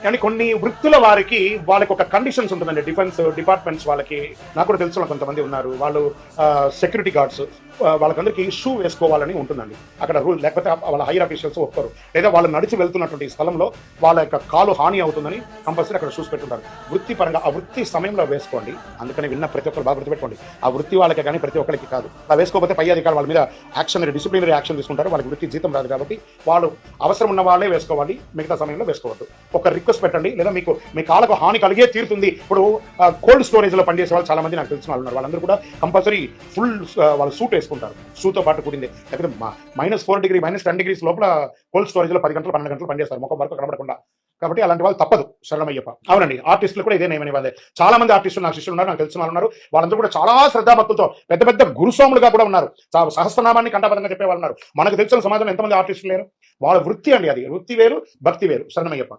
కానీ కొన్ని వృత్తుల వారికి వాళ్ళకి ఒక కండిషన్స్ ఉంటుందండి. డిఫెన్స్ డిపార్ట్మెంట్స్ వాళ్ళకి నాకు కూడా తెలిసిన కొంతమంది ఉన్నారు. వాళ్ళు సెక్యూరిటీ గార్డ్స్ వాళ్ళకందరికీ షూ వేసుకోవాలని ఉంటుందండి అక్కడ రూల్. లేకపోతే వాళ్ళ హైయర్ అఫీషియల్స్ ఒప్పుకోరు. లేదా వాళ్ళు నడిచి వెళ్తున్నటువంటి స్థలంలో వాళ్ళ యొక్క కాలు హాని అవుతుందని కంపల్సరీ అక్కడ షూస్ పెట్టుంటారు. వృత్తిపరంగా ఆ వృత్తి సమయంలో వేసుకోండి. అందుకని విన్న ప్రతి ఒక్కరు బాగా గుర్తుపెట్టుకోండి, ఆ వృత్తి వాళ్ళకి కానీ ప్రతి ఒక్కరికి కాదు. అలా వేసుకోకపోతే పై అధికారులు వాళ్ళ మీద యాక్షన్, డిసిప్లినరీ యాక్షన్ తీసుకుంటారు. వాళ్ళకి వృత్తి జీతం రాదు కాబట్టి వాళ్ళు అవసరం ఉన్న వాళ్ళే వేసుకోవాలి, మిగతా సమయంలో వేసుకోవద్దు. ఒక రిక్వెస్ట్ పెట్టండి. లేదా మీకు మీ కాళ్ళకు హాని కలిగే తీరుతుంది. ఇప్పుడు కోల్డ్ స్టోరేజ్లో పనిచేసే వాళ్ళు చాలా మంది నాకు తెలిసిన వాళ్ళు ఉన్నారు. వాళ్ళందరూ కూడా కంపల్సరీ ఫుల్ వాళ్ళు సూట్ వేసుకుంటారు. షూతో పాటు కూడింది. లేకపోతే -4 డిగ్రీ -10 డిగ్రీస్ లోపల కోల్డ్ స్టోరేజ్లో 10 గంటలు 12 గంటలు పనిచేస్తారు ముఖం వరకు కనబడకుండా. కాబట్టి అలాంటి వాళ్ళు తప్పదు శరణమయ్యప్ప. అవునండి, ఆర్టిస్టులు కూడా ఇదే నియమని వాళ్ళే. చాలా మంది ఆర్టిస్టులు నాకు శిష్యులు ఉన్నారు, నాకు తెలిసిన వాళ్ళు ఉన్నారు. వాళ్ళందరూ కూడా చాలా శ్రద్ధాభక్తులతో పెద్ద పెద్ద గురుస్వాములుగా కూడా ఉన్నారు. సహస్రనామాన్ని కంఠబద్ధంగా చెప్పే వాళ్ళు ఉన్నారు. మనకు తెలిసిన సమాజంలో ఎంతమంది ఆర్టిస్టులు లేరు. వాళ్ళ వృత్తి అండి అది. వృత్తి వేరు, భక్తి వేరు. శరణమయ్యప్ప.